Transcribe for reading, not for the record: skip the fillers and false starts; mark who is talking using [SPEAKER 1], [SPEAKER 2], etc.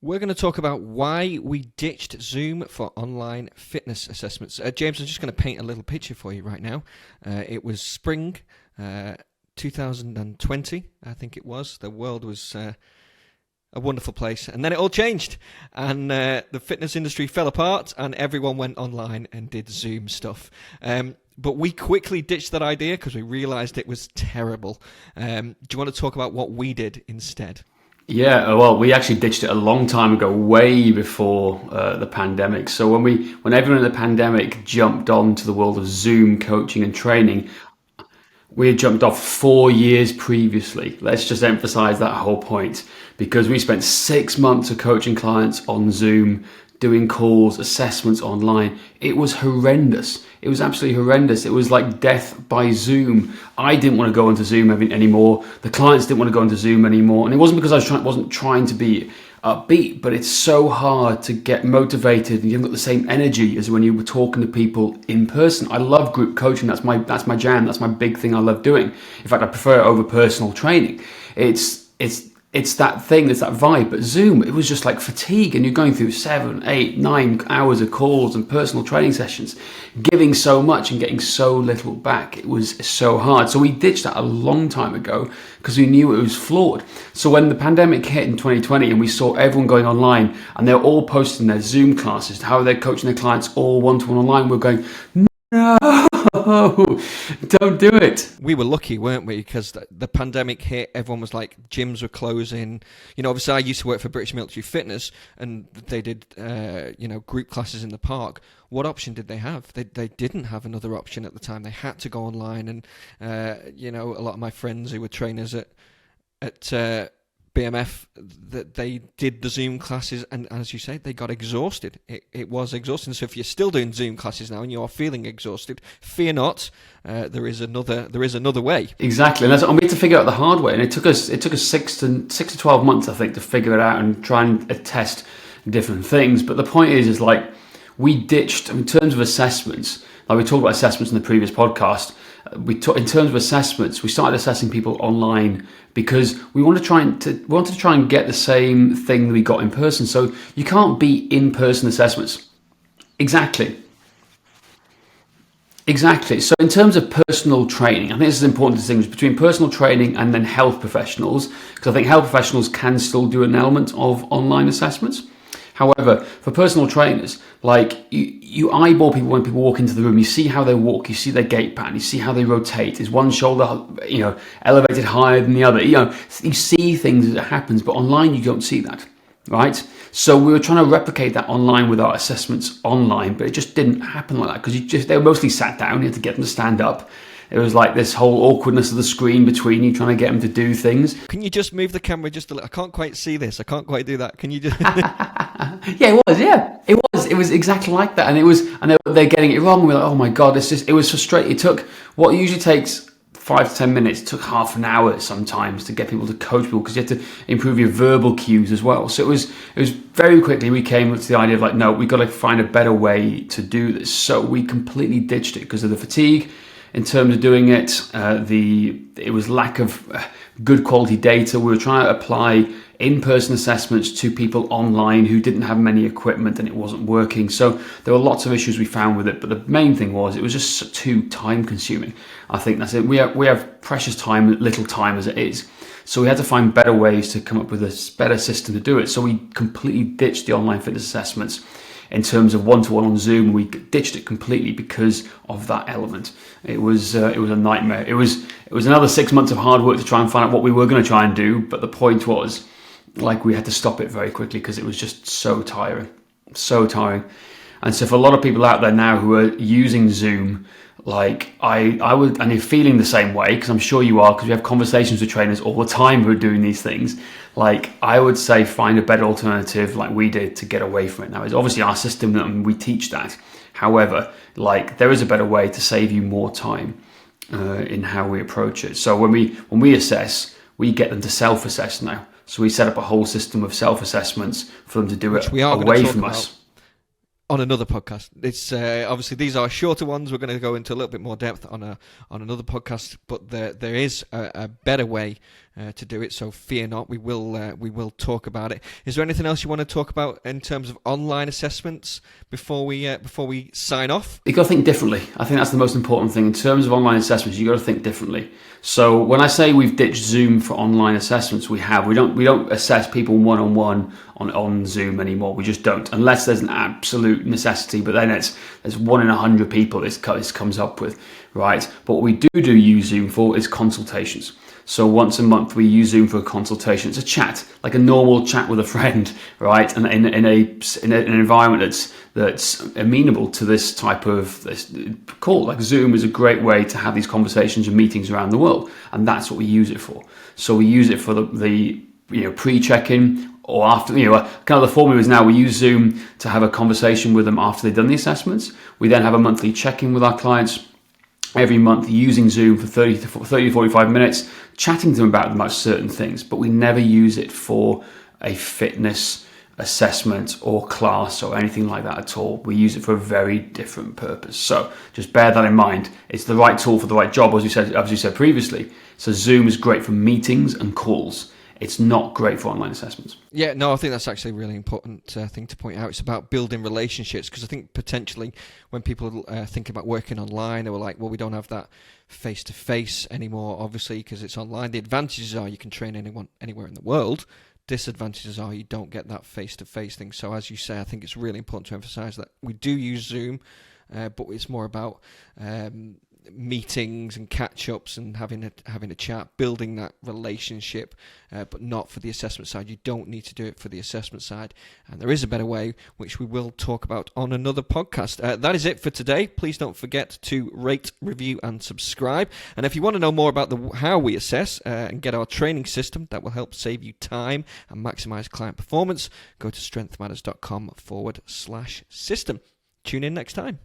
[SPEAKER 1] We're going to talk about why we ditched Zoom for online fitness assessments. James, I'm just going to paint a little picture for you right now. It was spring 2020, I think it was. The world was a wonderful place. And then it all changed. And the fitness industry fell apart and everyone went online and did Zoom stuff. But we quickly ditched that idea because we realized it was terrible. Do you want to talk about what we did instead?
[SPEAKER 2] Yeah, well, we actually ditched it a long time ago, way before the pandemic. So when everyone in the pandemic jumped onto the world of Zoom coaching and training, we had jumped off 4 years previously. Let's just emphasize that whole point, because we spent 6 months of coaching clients on Zoom, doing calls, assessments online. It was horrendous. It was absolutely horrendous. It was like death by Zoom. I didn't want to go into Zoom anymore. The clients didn't want to go into Zoom anymore. And it wasn't because wasn't trying to be upbeat, but it's so hard to get motivated and you haven't got the same energy as when you were talking to people in person. I love group coaching. That's my jam. That's my big thing I love doing. In fact, I prefer it over personal training. It's that thing, it's that vibe. But Zoom, it was just like fatigue, and you're going through 7, 8, 9 hours of calls and personal training sessions, giving so much and getting so little back. It was so hard. So we ditched that a long time ago because we knew it was flawed. So when the pandemic hit in 2020 and we saw everyone going online and they're all posting their Zoom classes, how they're coaching their clients all one-to-one online, we're going, no, don't do it.
[SPEAKER 1] We were lucky, weren't we? Because the pandemic hit, everyone was like, gyms were closing. You know, obviously I used to work for British Military Fitness and they did, group classes in the park. What option did they have? They didn't have another option at the time. They had to go online. And, a lot of my friends who were trainers at BMF, that they did the Zoom classes, and as you say, they got exhausted. It was exhausting. So if you're still doing Zoom classes now and you are feeling exhausted, fear not. There is another way.
[SPEAKER 2] Exactly, and we had to figure out the hard way, and it took us 6 to 12 months, I think, to figure it out and try and test different things. But the point is like we ditched in terms of assessments. Like we talked about assessments in the previous podcast. In terms of assessments, we started assessing people online because we wanted to try and get the same thing that we got in person. So you can't be in-person assessments. Exactly. So in terms of personal training, I think this is important to distinguish between personal training and then health professionals, because I think health professionals can still do an element of online assessments. However, for personal trainers, like you eyeball people when people walk into the room, you see how they walk, you see their gait pattern, you see how they rotate. Is one shoulder, elevated higher than the other? You see things as it happens, but online you don't see that, right? So we were trying to replicate that online with our assessments online, but it just didn't happen like that because they were mostly sat down. You had to get them to stand up. It was like this whole awkwardness of the screen between you trying to get them to do things.
[SPEAKER 1] Can you just move the camera just a little? I can't quite see this. I can't quite do that. Can you just...
[SPEAKER 2] Yeah, it was. Yeah, it was. It was exactly like that. And it was, and they're getting it wrong. We're like, oh my God, it was frustrating. It took what usually takes 5 to 10 minutes. It took half an hour sometimes to get people to coach people because you have to improve your verbal cues as well. So it was very quickly we came to the idea of like, no, we've got to find a better way to do this. So we completely ditched it because of the fatigue. In terms of doing it, it was lack of good quality data. We were trying to apply in-person assessments to people online who didn't have many equipment and it wasn't working. So there were lots of issues we found with it. But the main thing was it was just too time consuming. I think that's it. We have precious time, little time as it is. So we had to find better ways to come up with a better system to do it. So we completely ditched the online fitness assessments. In terms of one-to-one on Zoom, we ditched it completely because of that element. It was a nightmare. It was another 6 months of hard work to try and find out what we were going to try and do. But the point was, like, we had to stop it very quickly because it was just so tiring. And so for a lot of people out there now who are using Zoom, like I would, and you're feeling the same way, because I'm sure you are, because we have conversations with trainers all the time who are doing these things. Like I would say, find a better alternative, like we did, to get away from it. Now, it's obviously our system and we teach that. However, like there is a better way to save you more time in how we approach it. So when we assess, we get them to self-assess now. So we set up a whole system of self-assessments for them to do it away from us.
[SPEAKER 1] On another podcast. It's obviously these are shorter ones. We're going to go into a little bit more depth on another podcast, but there is a better way to do it. So fear not, we will talk about it. Is there anything else you want to talk about in terms of online assessments before we sign off?
[SPEAKER 2] You got to think differently. I think that's the most important thing in terms of online assessments. You got to think differently. So when I say we've ditched Zoom for online assessments, we don't assess people one-on-one on Zoom anymore. We just don't, unless there's an absolute necessity. But then there's 1 in 100 people this comes up with, right? But what we do use Zoom for is consultations. So once a month we use Zoom for a consultation. It's a chat, like a normal chat with a friend, right? And in an environment that's amenable to this type of call. Like Zoom is a great way to have these conversations and meetings around the world, and that's what we use it for. So we use it for the pre-check-in, or after, kind of the formula is now we use Zoom to have a conversation with them after they've done the assessments. We then have a monthly check-in with our clients every month, using Zoom for 30 to 45 minutes, chatting to them about certain things, but we never use it for a fitness assessment or class or anything like that at all. We use it for a very different purpose. So just bear that in mind. It's the right tool for the right job, as you said previously. So Zoom is great for meetings and calls. It's not great for online assessments.
[SPEAKER 1] Yeah, no, I think that's actually a really important thing to point out. It's about building relationships, because I think potentially when people think about working online, they were like, well, we don't have that face-to-face anymore, obviously, because it's online. The advantages are you can train anyone anywhere in the world. Disadvantages are you don't get that face-to-face thing. So as you say, I think it's really important to emphasize that we do use Zoom, but it's more about meetings and catch-ups and having a chat, building that relationship, but not for the assessment side. You don't need to do it for the assessment side, and there is a better way, which we will talk about on another podcast. That is it for today. Please don't forget to rate, review and subscribe, and if you want to know more about how we assess and get our training system that will help save you time and maximize client performance, go to strengthmatters.com/system. Tune in next time.